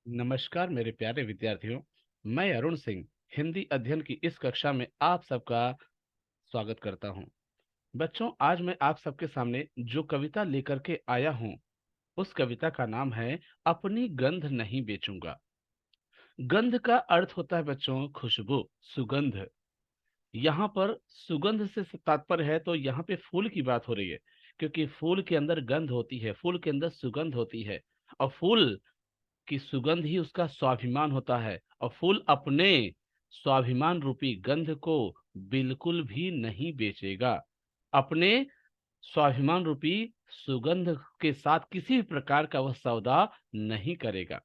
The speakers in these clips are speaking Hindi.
नमस्कार मेरे प्यारे विद्यार्थियों। मैं अरुण सिंह हिंदी अध्ययन की इस कक्षा में आप सबका स्वागत करता हूं। बच्चों, आज मैं आप सबके सामने जो कविता लेकर के आया हूं, उस कविता का नाम है अपनी गंध नहीं बेचूंगा। गंध का अर्थ होता है बच्चों खुशबू, सुगंध। यहाँ पर सुगंध से तात्पर्य है तो यहाँ पे फूल की बात हो रही है, क्योंकि फूल के अंदर गंध होती है, फूल के अंदर सुगंध होती है। और फूल की सुगंध ही उसका स्वाभिमान होता है, और फूल अपने स्वाभिमान रूपी गंध को बिल्कुल भी नहीं बेचेगा। अपने स्वाभिमान रूपी सुगंध के साथ किसी भी प्रकार का वह सौदा नहीं करेगा।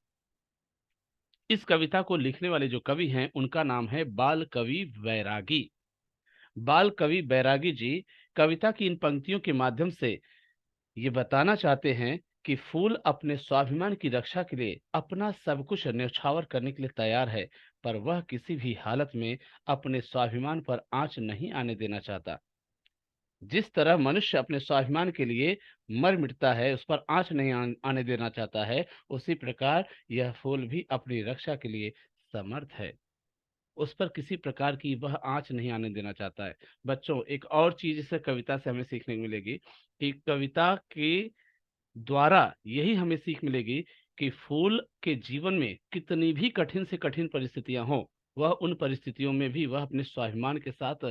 इस कविता को लिखने वाले जो कवि हैं उनका नाम है बाल कवि बैरागी। बाल कवि बैरागी जी कविता की इन पंक्तियों के माध्यम से ये बताना चाहते हैं कि फूल अपने स्वाभिमान की रक्षा के लिए अपना सब कुछ न्यौछावर करने के लिए तैयार है, पर वह किसी भी हालत में अपने स्वाभिमान पर आंच नहीं आने देना चाहता। जिस तरह मनुष्य अपने स्वाभिमान के लिए मर मिटता है, उस पर आंच नहीं आने देना चाहता है, उसी प्रकार यह फूल भी अपनी रक्षा के लिए समर्थ है। उस पर किसी प्रकार की वह आंच नहीं आने देना चाहता है। बच्चों, एक और चीज इस कविता से हमें सीखने को मिलेगी कि कविता के द्वारा यही हमें सीख मिलेगी कि फूल के जीवन में कितनी भी कठिन से कठिन परिस्थितियां हो, वह उन परिस्थितियों में भी वह अपने स्वाभिमान के साथ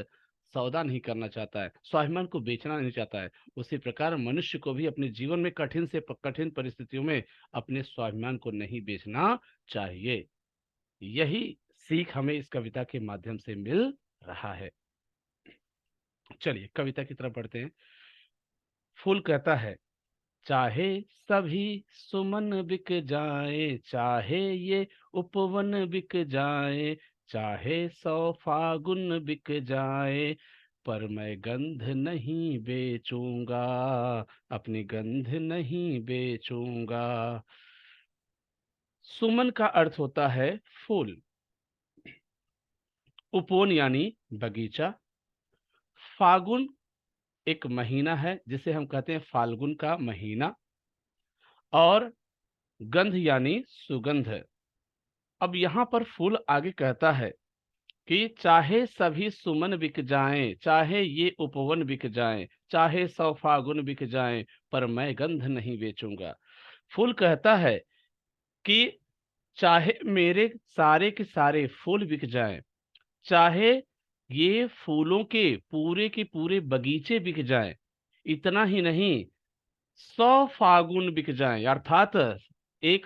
सौदा नहीं करना चाहता है, स्वाभिमान को बेचना नहीं चाहता है। उसी प्रकार मनुष्य को भी अपने जीवन में कठिन से कठिन परिस्थितियों में अपने स्वाभिमान को नहीं बेचना चाहिए। यही सीख हमें इस कविता के माध्यम से मिल रहा है। चलिए कविता की तरफ बढ़ते हैं। फूल कहता है, चाहे सभी सुमन बिक जाए, चाहे ये उपवन बिक जाए, चाहे 100 फागुन बिक जाए, पर मैं गंध नहीं बेचूंगा, अपनी गंध नहीं बेचूंगा। सुमन का अर्थ होता है फूल, उपवन यानी बगीचा, फागुन एक महीना है जिसे हम कहते हैं फाल्गुन का महीना, और गंध यानी सुगंध। अब यहाँ पर फूल आगे कहता है कि चाहे सभी सुमन बिक जाएं, चाहे ये उपवन बिक जाएं, चाहे 100 फागुन बिक जाएं, पर मैं गंध नहीं बेचूंगा। फूल कहता है कि चाहे मेरे सारे के सारे फूल बिक जाएं, चाहे ये फूलों के पूरे बगीचे बिक जाएं, इतना ही नहीं 100 फागुन बिक जाएं, अर्थात एक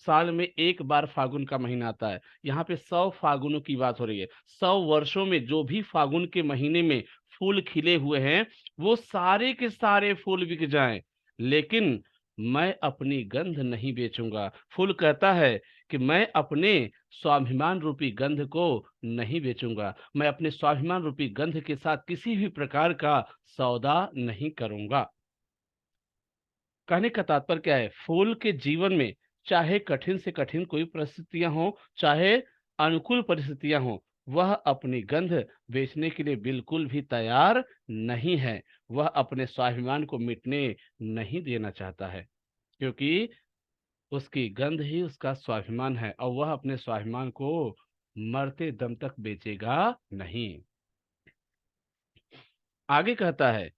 साल में एक बार फागुन का महीना आता है। यहाँ पे 100 फागुनों की बात हो रही है। 100 वर्षों में जो भी फागुन के महीने में फूल खिले हुए हैं, वो सारे के सारे फूल बिक जाएं, लेकिन मैं अपनी गंध नहीं बेचूंगा। फूल कहता है कि मैं अपने स्वाभिमान रूपी गंध को नहीं बेचूंगा, मैं अपने स्वाभिमान रूपी गंध के साथ किसी भी प्रकार का सौदा नहीं करूंगा। कहने का तात्पर्य क्या है? फूल के जीवन में चाहे कठिन से कठिन कोई परिस्थितियां हो, चाहे अनुकूल परिस्थितियां हो, वह अपनी गंध बेचने के लिए बिल्कुल भी तैयार नहीं है। वह अपने स्वाभिमान को मिटने नहीं देना चाहता है, क्योंकि उसकी गंध ही उसका स्वाभिमान है, और वह अपने स्वाभिमान को मरते दम तक बेचेगा नहीं। आगे कहता है,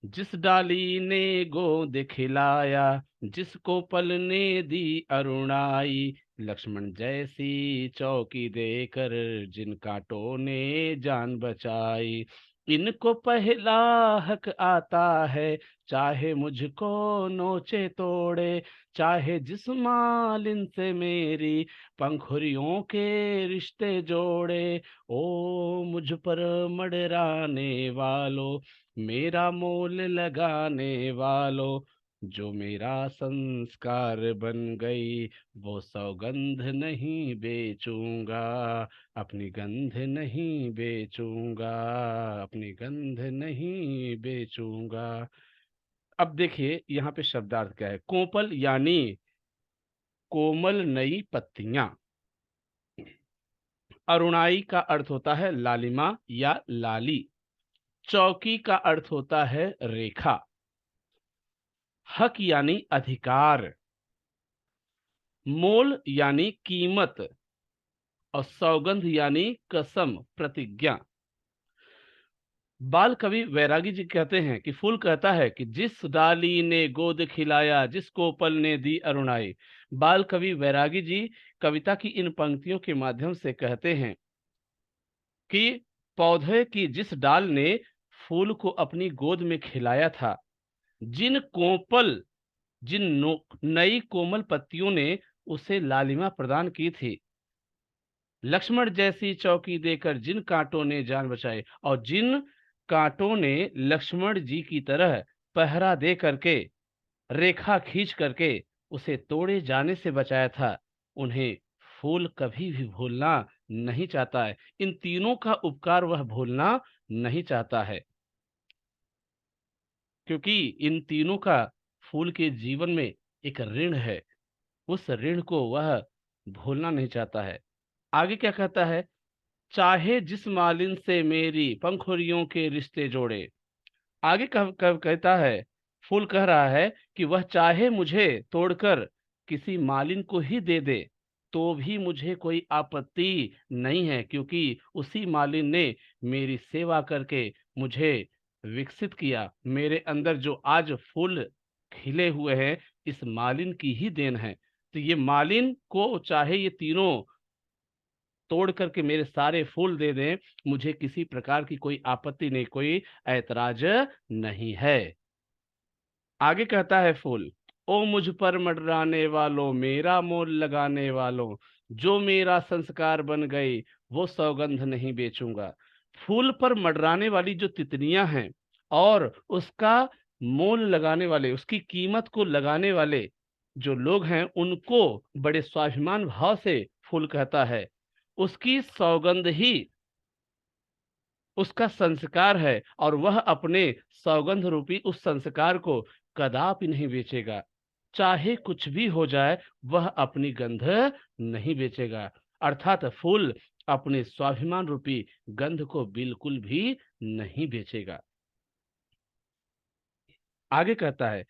जिस डाली ने गोद खिलाया, जिसको पल ने दी अरुणाई, लक्ष्मण जैसी चौकी देकर जिन कांटों ने जान बचाई, इनको पहला हक आता है, चाहे मुझको नोचे तोड़े, चाहे जिस मालिन से मेरी पंखुड़ियों के रिश्ते जोड़े। ओ मुझ पर मडराने वालों, मेरा मोल लगाने वालों, जो मेरा संस्कार बन गई, वो सौगंध नहीं बेचूंगा, अपनी गंध नहीं बेचूंगा, अपनी गंध नहीं बेचूंगा। अब देखिए यहाँ पे शब्दार्थ क्या है। कोपल यानी कोमल नई पत्तियां। अरुणाई का अर्थ होता है लालिमा या लाली। चौकी का अर्थ होता है रेखा। हक यानी अधिकार। मोल यानी कीमत और सौगंध यानी कसम, प्रतिज्ञा। बाल कवि वैरागी जी कहते हैं कि फूल कहता है कि जिस डाली ने गोद खिलाया, जिस कोपल ने दी अरुणाई। बाल कवि वैरागी जी कविता की इन पंक्तियों के माध्यम से कहते हैं कि पौधे की जिस डाल ने फूल को अपनी गोद में खिलाया था, जिन कोपल जिन नई कोमल पत्तियों ने उसे लालिमा प्रदान की थी, लक्ष्मण जैसी चौकी देकर जिन कांटों ने जान बचाई, और जिन कांटों ने लक्ष्मण जी की तरह पहरा दे करके, रेखा खींच करके उसे तोड़े जाने से बचाया था, उन्हें फूल कभी भी भूलना नहीं चाहता है। इन तीनों का उपकार वह भूलना नहीं चाहता है, क्योंकि इन तीनों का फूल के जीवन में एक ऋण है। उस ऋण को वह भूलना नहीं चाहता है। आगे क्या कहता है? चाहे जिस मालिन से मेरी पंखुड़ियों के रिश्ते जोड़े। आगे कब कब कहता है, फूल कह रहा है कि वह चाहे मुझे तोड़कर किसी मालिन को ही दे दे, तो भी मुझे कोई आपत्ति नहीं है, क्योंकि उसी मालिन ने मेरी सेवा करके मुझे विकसित किया। मेरे अंदर जो आज फूल खिले हुए हैं, इस मालिन की ही देन है। तो ये मालिन को चाहे ये तीनों तोड़ करके मेरे सारे फूल दे दें, मुझे किसी प्रकार की कोई आपत्ति नहीं, कोई ऐतराज नहीं है। आगे कहता है फूल, ओ मुझ पर मंडराने वालों, मेरा मोल लगाने वालों, जो मेरा संस्कार बन गई वो सौगंध नहीं बेचूंगा। फूल पर मंडराने वाली जो तितलियां हैं और उसका मोल लगाने वाले, उसकी कीमत को लगाने वाले जो लोग हैं, उनको बड़े स्वाभिमान भाव से फूल कहता है, उसकी सौगंध ही उसका संस्कार है, और वह अपने सौगंध रूपी उस संस्कार को कदापि नहीं बेचेगा। चाहे कुछ भी हो जाए, वह अपनी गंध नहीं बेचेगा। अर्थात फूल अपने स्वाभिमान रूपी गंध को बिल्कुल भी नहीं बेचेगा। आगे कहता है,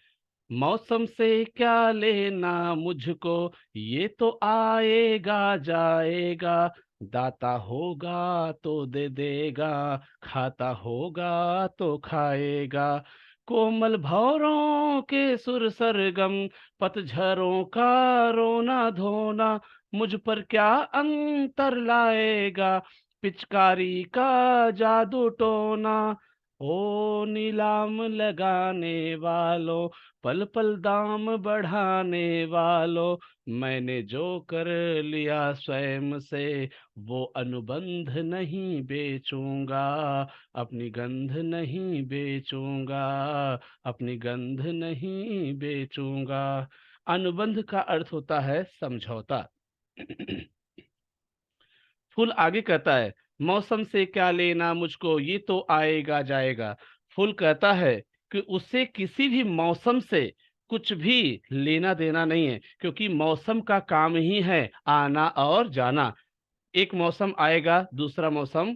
मौसम से क्या लेना मुझको, ये तो आएगा जाएगा, दाता होगा तो दे देगा, खाता होगा तो खाएगा। कोमल भौरों के सुर सरगम, पतझरों का रोना धोना, मुझ पर क्या अंतर लाएगा, पिचकारी का जादू टोना। ओ नीलाम लगाने वालों, पल पल दाम बढ़ाने वालों, मैंने जो कर लिया स्वयं से, वो अनुबंध नहीं बेचूंगा, अपनी गंध नहीं बेचूंगा, अपनी गंध नहीं बेचूंगा। अनुबंध का अर्थ होता है समझौता। फूल आगे कहता है, मौसम से क्या लेना मुझको, ये तो आएगा जाएगा। फूल कहता है कि उसे किसी भी मौसम से कुछ भी लेना देना नहीं है, क्योंकि मौसम का काम ही है आना और जाना। एक मौसम आएगा, दूसरा मौसम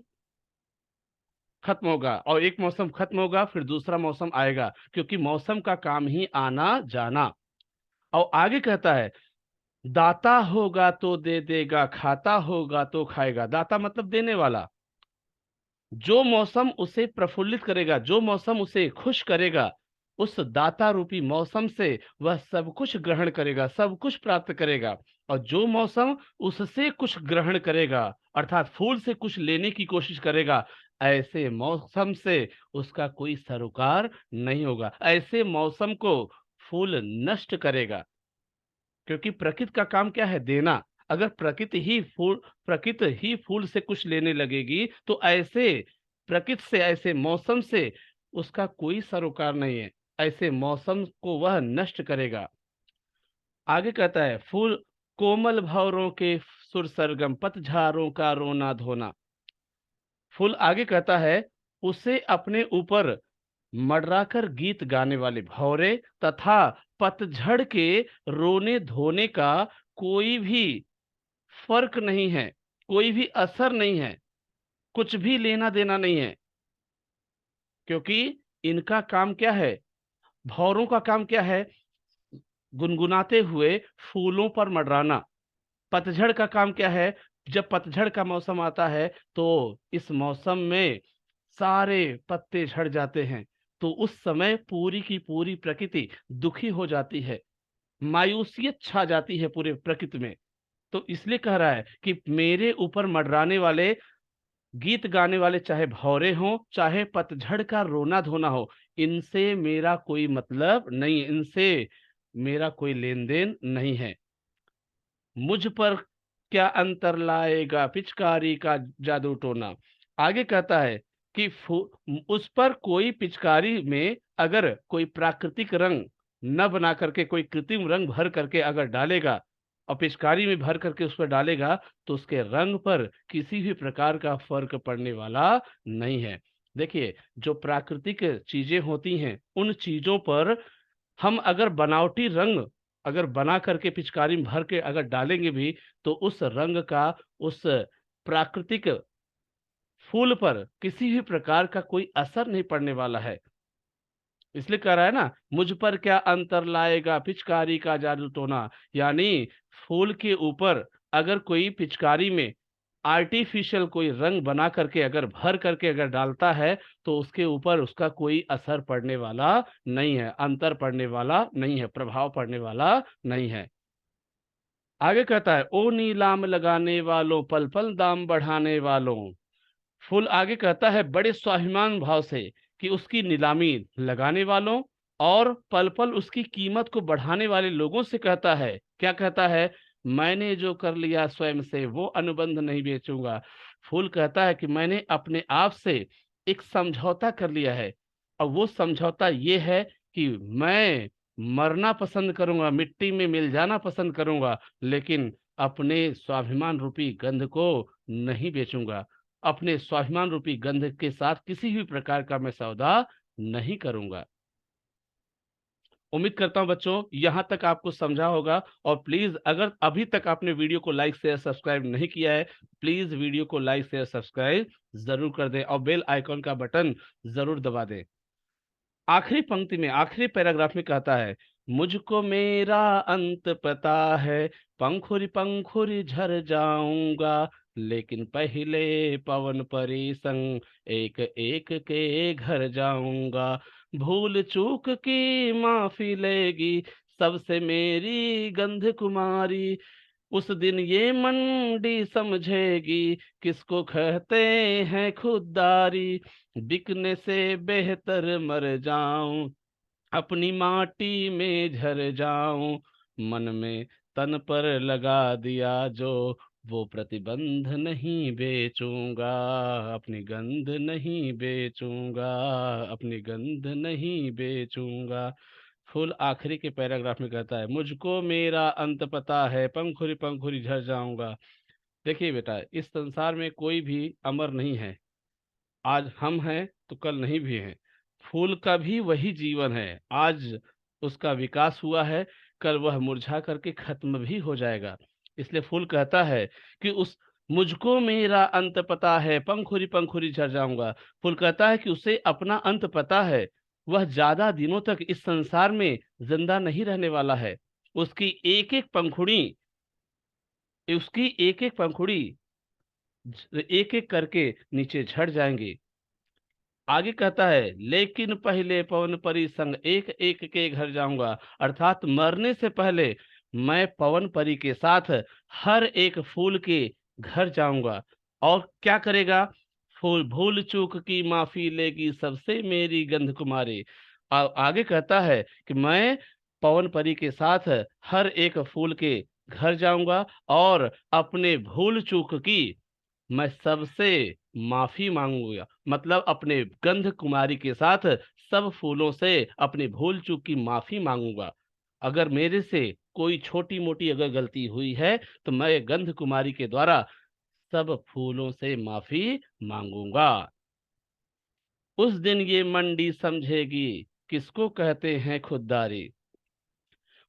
खत्म होगा, और एक मौसम खत्म होगा, फिर दूसरा मौसम आएगा, क्योंकि मौसम का काम ही आना जाना। और आगे कहता है, दाता होगा तो दे देगा, खाता होगा तो खाएगा। दाता मतलब देने वाला। जो मौसम उसे प्रफुल्लित करेगा, जो मौसम उसे खुश करेगा, उस दाता रूपी मौसम से वह सब कुछ ग्रहण करेगा, सब कुछ प्राप्त करेगा। और जो मौसम उससे कुछ ग्रहण करेगा, अर्थात फूल से कुछ लेने की कोशिश करेगा, ऐसे मौसम से उसका कोई सरोकार नहीं होगा। ऐसे मौसम को फूल नष्ट करेगा, क्योंकि प्रकृति का काम क्या है? देना। अगर प्रकृति ही फूल से कुछ लेने लगेगी, तो ऐसे प्रकृति से, ऐसे मौसम से उसका कोई सरोकार नहीं है। ऐसे मौसम को वह नष्ट करेगा। आगे कहता है, फूल कोमल भंवरों के सुर सरगम, पतझारों का रोना धोना। फूल आगे कहता है, उसे अपने ऊपर मडराकर गीत गाने वाले भौरे तथा पतझड़ के रोने धोने का कोई भी फर्क नहीं है, कोई भी असर नहीं है, कुछ भी लेना देना नहीं है। क्योंकि इनका काम क्या है? भौरों का काम क्या है? गुनगुनाते हुए फूलों पर मंडराना। पतझड़ का काम क्या है? जब पतझड़ का मौसम आता है तो इस मौसम में सारे पत्ते झड़ जाते हैं, तो उस समय पूरी की पूरी प्रकृति दुखी हो जाती है, मायूसियत छा जाती है पूरे प्रकृति में। तो इसलिए कह रहा है कि मेरे ऊपर मंडराने वाले, गीत गाने वाले, चाहे भौरे हों, चाहे पतझड़ का रोना धोना हो, इनसे मेरा कोई मतलब नहीं, इनसे मेरा कोई लेन देन नहीं है। मुझ पर क्या अंतर लाएगा पिचकारी का जादू टोना। आगे कहता है कि उस पर कोई पिचकारी में अगर कोई प्राकृतिक रंग न बना करके कोई कृत्रिम रंग भर करके अगर डालेगा और पिचकारी में भर करके उस पर डालेगा, तो उसके रंग पर किसी भी प्रकार का फर्क पड़ने वाला नहीं है। देखिए, जो प्राकृतिक चीजें होती हैं उन चीजों पर हम अगर बनावटी रंग अगर बना करके पिचकारी में भर के अगर डालेंगे भी, तो उस रंग का उस प्राकृतिक फूल पर किसी भी प्रकार का कोई असर नहीं पड़ने वाला है। इसलिए कह रहा है ना, मुझ पर क्या अंतर लाएगा पिचकारी का जादू टोना। यानी फूल के ऊपर अगर कोई पिचकारी में आर्टिफिशियल कोई रंग बना करके अगर भर करके अगर डालता है, तो उसके ऊपर उसका कोई असर पड़ने वाला नहीं है, अंतर पड़ने वाला नहीं है, प्रभाव पड़ने वाला नहीं है। आगे कहता है, ओ नीलाम लगाने वालों, पल पल दाम बढ़ाने वालों। फूल आगे कहता है बड़े स्वाभिमान भाव से कि उसकी नीलामी लगाने वालों और पल पल उसकी कीमत को बढ़ाने वाले लोगों से कहता है, क्या कहता है? मैंने जो कर लिया स्वयं से वो अनुबंध नहीं बेचूंगा। फूल कहता है कि मैंने अपने आप से एक समझौता कर लिया है, और वो समझौता ये है कि मैं मरना पसंद करूंगा, मिट्टी में मिल जाना पसंद करूंगा, लेकिन अपने स्वाभिमान रूपी गंध को नहीं बेचूंगा। अपने स्वाभिमान रूपी गंध के साथ किसी भी प्रकार का मैं सौदा नहीं करूंगा। उम्मीद करता हूं बच्चों यहां तक आपको समझा होगा। और प्लीज अगर अभी तक आपने वीडियो को लाइक शेयर सब्सक्राइब नहीं किया है, प्लीज वीडियो को लाइक शेयर सब्सक्राइब जरूर कर दें और बेल आइकॉन का बटन जरूर दबा दें। आखिरी पंक्ति में, आखिरी पैराग्राफ में कहता है, मुझको मेरा अंत पता है, पंखुरी पंखुरी झर जाऊंगा, लेकिन पहले पवन परी संग एक एक के घर जाऊंगा। भूल चूक की माफी लेगी सबसे मेरी गंध कुमारी, उस दिन ये मंडी समझेगी किसको कहते हैं खुददारी। बिकने से बेहतर मर जाऊं, अपनी माटी में झर जाऊं, मन में तन पर लगा दिया जो, वो प्रतिबंध नहीं बेचूंगा, अपनी गंध नहीं बेचूंगा, अपनी गंध नहीं बेचूंगा। फुल आखिरी के पैराग्राफ में कहता है, मुझको मेरा अंत पता है, पंखुरी पंखुरी झर जाऊंगा। देखिए बेटा, इस संसार में कोई भी अमर नहीं है। आज हम हैं तो कल नहीं भी हैं। फूल का भी वही जीवन है। आज उसका विकास हुआ है, कल वह मुरझा करके खत्म भी हो जाएगा। इसलिए फूल कहता है कि उस मुझको मेरा अंत पता है, पंखुरी पंखुरी झर जाऊंगा। फूल कहता है कि उसे अपना अंत पता है, वह ज्यादा दिनों तक इस संसार में जिंदा नहीं रहने वाला है। उसकी एक एक पंखुड़ी, उसकी एक एक पंखुड़ी एक एक करके नीचे झड़ जाएंगे। आगे कहता है, लेकिन पहले पवन परी संग एक एक के घर जाऊंगा। अर्थात मरने से पहले मैं पवन परी के साथ हर एक फूल के घर जाऊंगा। और क्या करेगा? फूल भूल चूक की माफी लेगी सबसे मेरी गंध कुमारी। आगे कहता है कि मैं पवन परी के साथ हर एक फूल के घर जाऊंगा और अपने भूल चूक की मैं सबसे माफी मांगूंगा। मतलब अपने गंध कुमारी के साथ सब फूलों से अपनी भूल चूक की माफी मांगूंगा। अगर मेरे से कोई छोटी मोटी अगर गलती हुई है, तो मैं गंध कुमारी के द्वारा सब फूलों से माफी मांगूंगा। उस दिन ये मंडी समझेगी किसको कहते हैं खुददारी।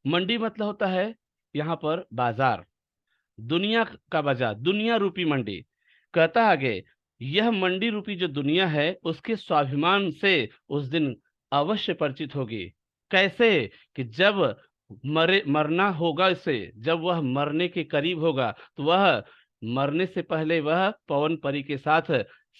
मंडी मतलब होता है यहाँ पर बाजार, दुनिया का बाजार, दुनिया रूपी मंडी। कहता आगे, यह मंडी रूपी जो दुनिया है उसके स्वाभिमान से उस दिन अवश्य परिचित होगी। कैसे? कि जब मरना होगा इसे। जब वह मरने के करीब होगा तो वह मरने से पहले वह पवन परी के साथ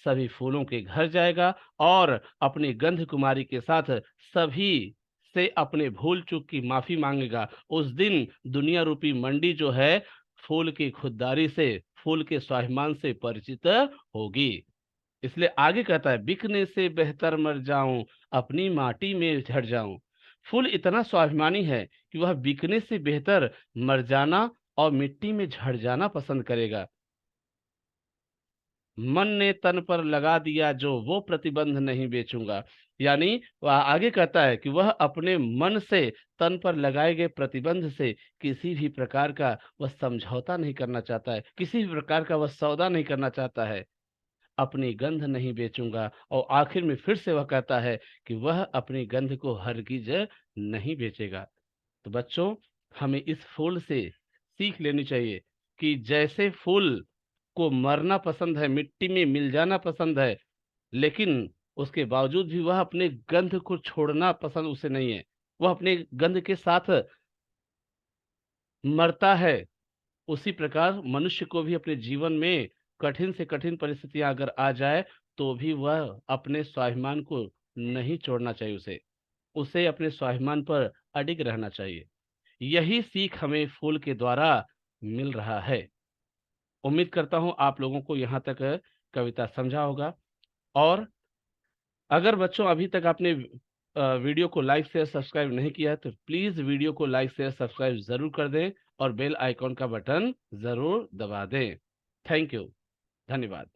सभी फूलों के घर जाएगा और अपनी गंध कुमारी के साथ सभी से अपने भूल चूक की माफी मांगेगा। उस दिन दुनिया रूपी मंडी जो है फूल की खुददारी से, फूल के स्वाभिमान से परिचित होगी। इसलिए आगे कहता है, बिकने से बेहतर मर जाऊं, अपनी माटी में झड़ जाऊं। फूल इतना स्वाभिमानी है कि वह बिकने से बेहतर मर जाना और मिट्टी में झड़ जाना पसंद करेगा। मन ने तन पर लगा दिया जो, वो प्रतिबंध नहीं बेचूंगा। यानी वह आगे कहता है कि वह अपने मन से तन पर लगाए गए प्रतिबंध से किसी भी प्रकार का वह समझौता नहीं करना चाहता है, किसी भी प्रकार का वह सौदा नहीं करना चाहता है। अपनी गंध नहीं बेचूंगा। और आखिर में फिर से वह कहता है कि वह अपनी गंध को हरगिज नहीं बेचेगा। तो बच्चों, हमें इस फूल से सीख लेनी चाहिए कि जैसे फूल को मरना पसंद है, मिट्टी में मिल जाना पसंद है, लेकिन उसके बावजूद भी वह अपने गंध को छोड़ना पसंद उसे नहीं है। वह अपने गंध के साथ मरता है। उसी प्रकार मनुष्य को भी अपने जीवन में कठिन से कठिन परिस्थितियां अगर आ जाए तो भी वह अपने स्वाभिमान को नहीं छोड़ना चाहिए। उसे उसे अपने स्वाभिमान पर अडिग रहना चाहिए। यही सीख हमें फूल के द्वारा मिल रहा है। उम्मीद करता हूं आप लोगों को यहाँ तक कविता समझा होगा। और अगर बच्चों अभी तक आपने वीडियो को लाइक शेयर सब्सक्राइब नहीं किया है तो प्लीज वीडियो को लाइक शेयर सब्सक्राइब जरूर कर दें और बेल आइकॉन का बटन जरूर दबा दें। Thank you. धन्यवाद।